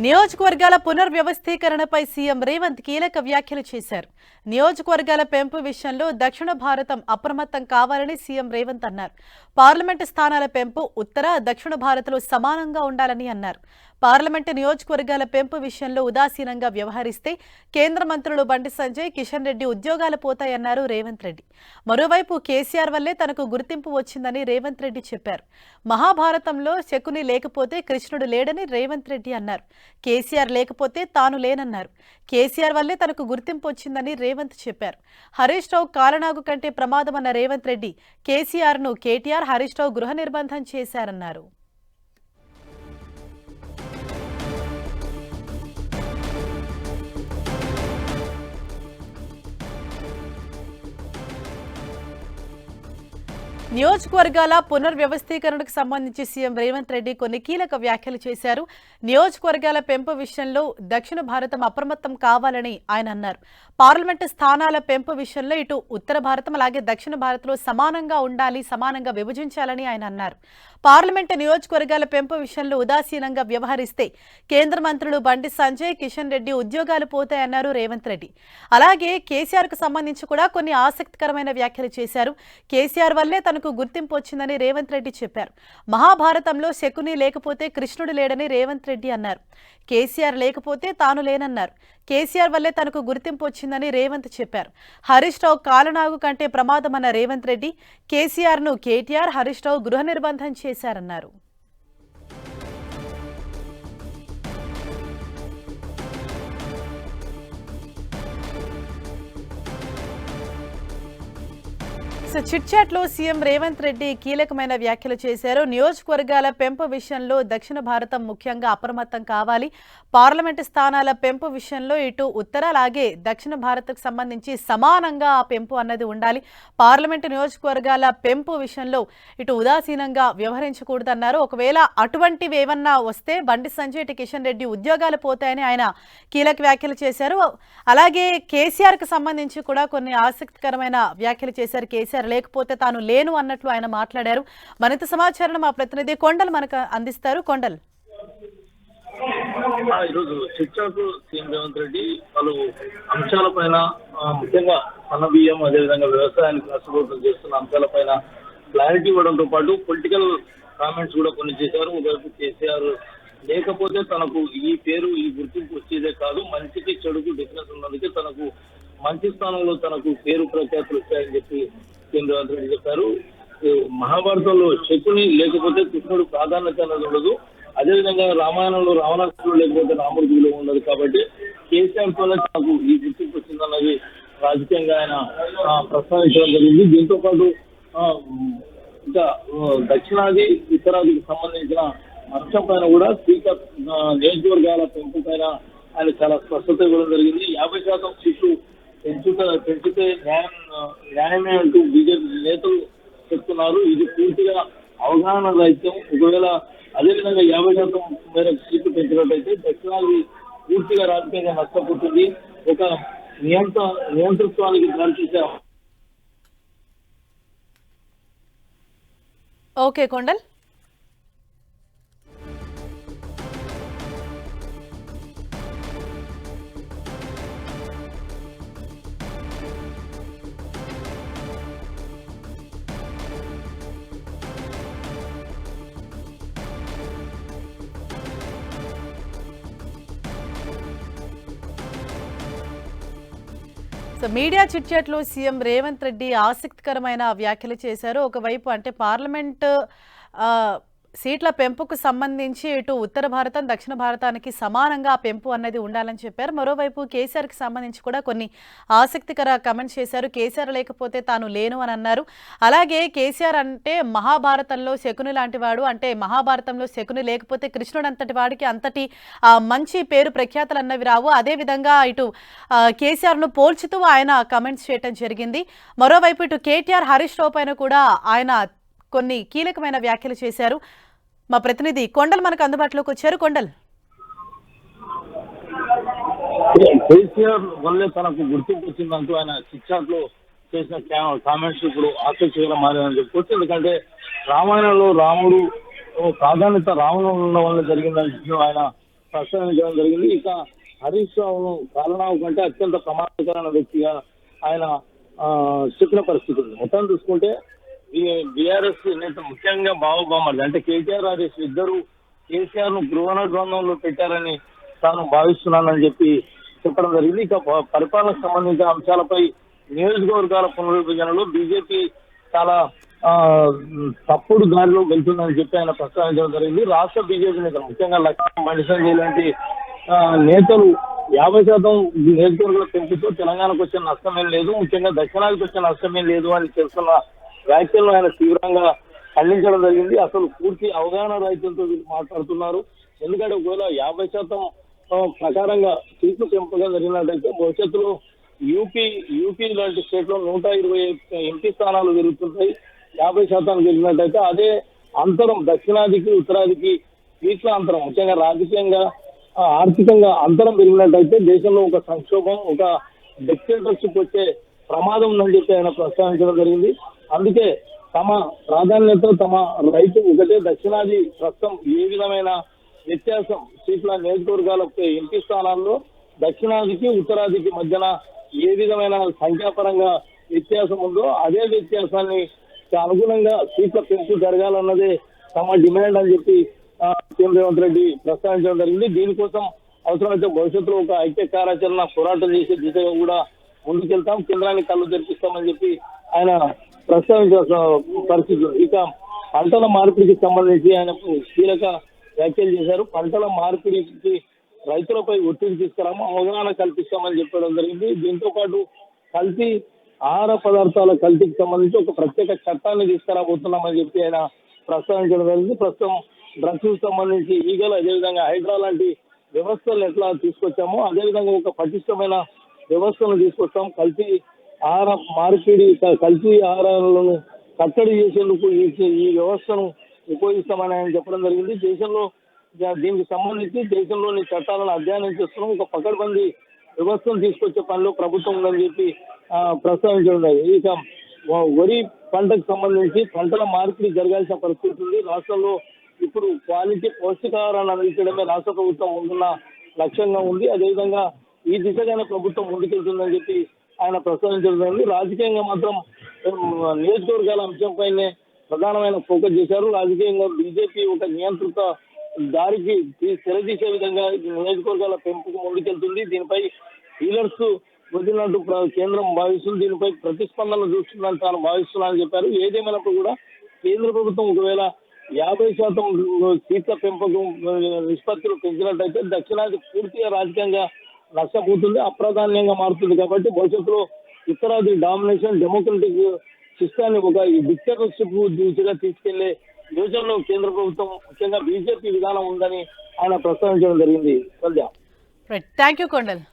నియోజకవర్గాల పునర్వ్యవస్థీకరణపై సీఎం రేవంత్ కీలక వ్యాఖ్యలు చేశారు. నియోజకవర్గాల పెంపు విషయంలో దక్షిణ భారతం అప్రమత్తం కావాలని సీఎం రేవంత్ అన్నారు. పార్లమెంటు స్థానాల పెంపు ఉత్తర, దక్షిణ భారత్లో సమానంగా ఉండాలని అన్నారు. పార్లమెంటు నియోజకవర్గాల పెంపు విషయంలో ఉదాసీనంగా వ్యవహరిస్తే కేంద్ర మంత్రులు బండి సంజయ్, కిషన్ రెడ్డి ఉద్యోగాలు పోతాయన్నారు రేవంత్ రెడ్డి. మరోవైపు కేసీఆర్ వల్లే తనకు గుర్తింపు వచ్చిందని రేవంత్ రెడ్డి చెప్పారు. మహాభారతంలో శకుని లేకపోతే కృష్ణుడు లేడని రేవంత్ రెడ్డి అన్నారు. కేసీఆర్ లేకపోతే తాను లేనన్నారు. కేసీఆర్ వల్లే తనకు గుర్తింపు వచ్చిందని రేవంత్ చెప్పారు. హరీష్ రావు కాలనాగు కంటే ప్రమాదమన్న రేవంత్ రెడ్డి కేసీఆర్ను కేటీఆర్, హరీష్ రావు గృహ నిర్బంధం చేశారన్నారు. నియోజకవర్గాల పునర్వ్యవస్థీకరణకు సంబంధించి సీఎం రేవంత్ రెడ్డి కొన్ని కీలక వ్యాఖ్యలు చేశారు. నియోజకవర్గాల పెంపు విషయంలో దక్షిణ భారతం అప్రమత్తం కావాలని ఆయన అన్నారు. పార్లమెంటు స్థానాల పెంపు విషయంలో ఇటు ఉత్తర భారతం అలాగే దక్షిణ భారత్లో సమానంగా ఉండాలి, సమానంగా విభజించాలని ఆయన అన్నారు. పార్లమెంటు నియోజకవర్గాల పెంపు విషయంలో ఉదాసీనంగా వ్యవహరిస్తే కేంద్ర మంత్రులు బండి సంజయ్, కిషన్ రెడ్డి ఉద్యోగాలు పోతాయన్నారు రేవంత్ రెడ్డి. అలాగే కేసీఆర్ కు సంబంధించి కూడా కొన్ని ఆసక్తికరమైన వ్యాఖ్యలు చేశారు. కేసీఆర్ వల్లే తనకు గుర్తింపు వచ్చిందని రేవంత్ రెడ్డి చెప్పారు. మహాభారతంలో శకుని లేకపోతే కృష్ణుడు లేడని రేవంత్ రెడ్డి అన్నారు. కేసీఆర్ లేకపోతే తాను లేనన్నారు. కేసీఆర్ వల్లే తనకు గుర్తింపు వచ్చిందని రేవంత్ చెప్పారు. హరీష్ రావు కాలనాగు కంటే ప్రమాదమన్న రేవంత్ రెడ్డి కేసీఆర్ను కేటీఆర్, హరీష్ రావు గృహ నిర్బంధం చేశారన్నారు. చిట్ చాట్ లో సీఎం రేవంత్ రెడ్డి కీలకమైన వ్యాఖ్యలు చేశారు. నియోజకవర్గాల పెంపు విషయంలో దక్షిణ భారతం ముఖ్యంగా అప్రమత్తం కావాలి. పార్లమెంటు స్థానాల పెంపు విషయంలో ఇటు ఉత్తర అలాగే దక్షిణ భారత్కు సంబంధించి సమానంగా ఆ పెంపు అన్నది ఉండాలి. పార్లమెంటు నియోజకవర్గాల పెంపు విషయంలో ఇటు ఉదాసీనంగా వ్యవహరించకూడదన్నారు. ఒకవేళ అటువంటివి ఏమన్నా వస్తే బండి సంజయ్, ఇటు కిషన్ రెడ్డి ఉద్యోగాలు పోతాయని ఆయన కీలక వ్యాఖ్యలు చేశారు. అలాగే కేసీఆర్ కు సంబంధించి కూడా కొన్ని ఆసక్తికరమైన వ్యాఖ్యలు చేశారు. కేసీఆర్ లేకపోతే తాను లేను అన్నట్లు ఆయన మాట్లాడారు. మరింత సమాచారం మా ప్రతినిధి కొండల్ మనకు అందిస్తారు. కొండల్, ఈరోజు చర్చకు సీఎం రేవంత్ రెడ్డి పలు అంశాలపైన, ముఖ్యంగా సన్న బియ్యం, అదేవిధంగా వ్యవసాయానికి నష్టపోతం చేస్తున్న అంశాలపైన క్లారిటీ ఇవ్వడంతో పాటు పొలిటికల్ కామెంట్స్ కూడా కొన్ని చేశారు. ఒకవైపు కేసీఆర్ లేకపోతే తనకు ఈ పేరు, ఈ గుర్తింపు వచ్చేదే కాదు, మంచికి చెడుకు డిఫరెన్స్ ఉన్నందుకే తనకు మంచి స్థానంలో తనకు పేరు ప్రఖ్యాతులు వచ్చాయని చెప్పి సీఎం రేవంత్ రెడ్డి చెప్పారు. మహాభారతంలో శకుని లేకపోతే కృష్ణుడు ప్రాధాన్యత అనేది ఉండదు, అదేవిధంగా రామాయణంలో రావణాసురుడు లేకపోతే రాముడి విలువ ఉండదు. కాబట్టి కేసీఆర్ తోనే తనకు ఈ గుర్తింపు వచ్చిందన్నది రాజకీయంగా ఆయన ప్రస్తావించడం జరిగింది. దీంతో పాటు ఇంకా దక్షిణాది, ఉత్తరాదికి సంబంధించిన అంశం పైన కూడా స్పీకర్ నియోజకవర్గాల పెంపు పైన ఆయన చాలా స్పష్టత ఇవ్వడం జరిగింది. 50% సీట్లు పెంచితే న్యాయమే అంటూ బీజేపీ నేతలు చెప్తున్నారు. ఇది పూర్తిగా అవగాహన రహితం. ఒకవేళ అదేవిధంగా 50% మేరకు సీట్లు పెంచినట్టయితే దక్షిణాది పూర్తిగా రాజకీయంగా నష్టపోతుంది, ఒక నియంతృత్వానికి దారితీసే. Okay Kondal. Media chit chat లో సీఎం రేవంత్ రెడ్డి ఆసక్తికరమైన వ్యాఖ్యలు చేశారు. ఒకవైపు అంటే పార్లమెంట్ సీట్ల పెంపుకు సంబంధించి ఇటు ఉత్తర భారతం, దక్షిణ భారతానికి సమానంగా ఆ పెంపు అన్నది ఉండాలని చెప్పారు. మరోవైపు కేసీఆర్ కి సంబంధించి కూడా కొన్ని ఆసక్తికర కమెంట్స్ చేశారు. కేసీఆర్ లేకపోతే తాను లేను అని అన్నారు. అలాగే కేసీఆర్ అంటే మహాభారతంలో శకుని లాంటి వాడు, అంటే మహాభారతంలో శకుని లేకపోతే కృష్ణుడు అంతటి వాడికి అంతటి మంచి పేరు ప్రఖ్యాతలు అన్నవి రావు. అదేవిధంగా ఇటు కేసీఆర్ ను పోల్చుతూ ఆయన కమెంట్స్ చేయడం జరిగింది. మరోవైపు ఇటు కేటీఆర్, హరీష్ రావు పైన కూడా ఆయన కొన్ని కీలకమైన వ్యాఖ్యలు చేశారు. మా ప్రతినిధి కొండల్ మనకు అందుబాటులోకి వచ్చారు. కొండల్, కేసీఆర్ వల్లే తనకు గుర్తింపు వచ్చిందంటూ ఆయన చిట్ చాట్ లో చేసిన కామెంట్స్ ఇప్పుడు ఆసక్తిగా మారాయని చెప్పుకోవచ్చు. ఎందుకంటే రామాయణంలో రాముడు ప్రాధాన్యత రావణం వల్ల జరిగిందని ఆయన ప్రస్తావించడం జరిగింది. ఇక హరీష్ రావును కారణం కంటే అత్యంత ప్రమాదకరమైన వ్యక్తిగా ఆయన చెప్పిన పరిస్థితి ఉంది. మొత్తం చూసుకుంటే ఈ బీఆర్ఎస్ నేత ముఖ్యంగా బావబామర్ది అంటే కేటీఆర్ హరీష్ ఇద్దరు కేసీఆర్ ను గృహనిర్బంధంలో పెట్టారని తాను భావిస్తున్నానని చెప్పి చెప్పడం జరిగింది. ఇక పరిపాలనకు సంబంధించిన అంశాలపై నియోజకవర్గాల పునర్విభజనలో బీజేపీ చాలా తప్పుడు దారిలో వెళ్తుందని చెప్పి ఆయన ప్రస్తావించడం జరిగింది. రాష్ట్ర బీజేపీ నేతలు ముఖ్యంగా లక్ష్మణ్ బండి సంజయ్ లాంటి నేతలు 50% నియోజకవర్గాల పెంపుతో తెలంగాణకు వచ్చే నష్టమేం లేదు, ముఖ్యంగా దక్షిణాదికి వచ్చే నష్టమేం లేదు అని చేస్తున్న వ్యాఖ్యలను ఆయన తీవ్రంగా ఖండించడం జరిగింది. అసలు పూర్తి అవగాహన రైతులతో వీళ్ళు మాట్లాడుతున్నారు. ఎందుకంటే ఒకవేళ 50% ప్రకారంగా సీట్లు పెంపుగా జరిగినట్టయితే భవిష్యత్తులో యూపీ లాంటి స్టేట్ లో 120 ఎంపీ స్థానాలు పెరుగుతుంటాయి. 50% పెరిగినట్టయితే అదే అంతరం దక్షిణాదికి ఉత్తరాదికి సీట్ల అంతరం ముఖ్యంగా రాజకీయంగా ఆర్థికంగా అంతరం పెరిగినట్టయితే దేశంలో ఒక సంక్షోభం, ఒక డిక్టేటర్షిప్ వచ్చే ప్రమాదం ఉందని చెప్పి ఆయన ప్రస్తావించడం జరిగింది. అందుకే తమ ప్రాధాన్యత తమ రైతు ఒకటే దక్షిణాది ప్రస్తుతం ఏ విధమైన వ్యత్యాసం సీట్ల నియోజకవర్గాల ఎంపీ స్థానాల్లో దక్షిణాదికి ఉత్తరాదికి మధ్యన ఏ విధమైన సంఖ్యాపరంగా వ్యత్యాసం ఉందో అదే వ్యత్యాసాన్ని అనుగుణంగా సీట్ల పెంపు జరగాలన్నదే తమ డిమాండ్ అని చెప్పి సీఎం రేవంత్ రెడ్డి ప్రస్తావించడం జరిగింది. దీనికోసం అవసరమైతే భవిష్యత్తులో ఒక ఐక్య కార్యాచరణ పోరాటం చేసే దిశగా కూడా ముందుకెళ్తాం, కేంద్రాన్ని కళ్ళు తెరిపిస్తామని చెప్పి ఆయన ప్రస్తావించాల్సిన పరిస్థితి. ఇక పంటల మార్పిడికి సంబంధించి ఆయన కీలక వ్యాఖ్యలు చేశారు. పంటల మార్పిడికి రైతులపై ఒత్తిడి తీసుకురాము, అవగాహన కల్పిస్తామని చెప్పడం జరిగింది. దీంతో పాటు కల్తీ ఆహార పదార్థాల కల్తీకి సంబంధించి ఒక ప్రత్యేక చట్టాన్ని తీసుకురాబోతున్నామని చెప్పి ఆయన ప్రస్తావించడం జరిగింది. ప్రస్తుతం డ్రగ్స్ సంబంధించి ఈగలు అదేవిధంగా హైడ్రా లాంటి వ్యవస్థలను ఎట్లా తీసుకొచ్చామో అదేవిధంగా ఒక పటిష్టమైన వ్యవస్థను తీసుకొస్తాం. కల్తీ ఆహార మార్పిడి కల్తీ ఆహారాలను కట్టడి చేసేందుకు ఈ వ్యవస్థను ఉపయోగిస్తామని ఆయన చెప్పడం జరిగింది. దేశంలో దీనికి సంబంధించి దేశంలోని చట్టాలను అధ్యయనం చేస్తున్నాం, ఒక పకడ్బందీ వ్యవస్థను తీసుకొచ్చే పనిలో ప్రభుత్వం ఉందని చెప్పి ప్రస్తావించడం జరిగింది. ఇక వరి పంటకు సంబంధించి పంటల మార్పిడి జరగాల్సిన పరిస్థితి ఉంది. రాష్ట్రంలో ఇప్పుడు క్వాలిటీ పౌష్టికాహారాన్ని అందించడమే రాష్ట్ర ప్రభుత్వం ముందున్న లక్ష్యంగా ఉంది. అదేవిధంగా ఈ దిశగానే ప్రభుత్వం ముందుకెళ్తుందని చెప్పి ఆయన ప్రస్తావించడం జరిగింది. రాజకీయంగా మాత్రం నియోజకవర్గాల అంశంపైనే ప్రధానమైన ఫోకస్ చేశారు. రాజకీయంగా బీజేపీ ఒక నియంత్రిత దారికి తెరదీసే విధంగా నియోజకవర్గాల పెంపుకు ముందుకెళ్తుంది. దీనిపై డీలర్స్ వదిలినట్టు కేంద్రం భావిస్తుంది, దీనిపై ప్రతిస్పందన చూస్తుందని తాను భావిస్తున్నానని చెప్పారు. ఏదేమైనప్పుడు కూడా కేంద్ర ప్రభుత్వం ఒకవేళ 50% సీట్ల పెంపుకు నిష్పత్తులు పెంచినట్టయితే దక్షిణాది పూర్తిగా రాజకీయంగా నష్టపోతుంది, అప్రాధాన్యంగా మారుతుంది. కాబట్టి భవిష్యత్తులో ఉత్తరాది డామినేషన్ డెమోక్రటిక్ సిస్టాన్ని ఒక డిక్టేటర్షిప్ దిశగా తీసుకెళ్లే యోజనలో కేంద్ర ప్రభుత్వం ముఖ్యంగా బీజేపీ విధానం ఉందని ఆయన ప్రస్తావించడం జరిగింది. Thank you Kondal.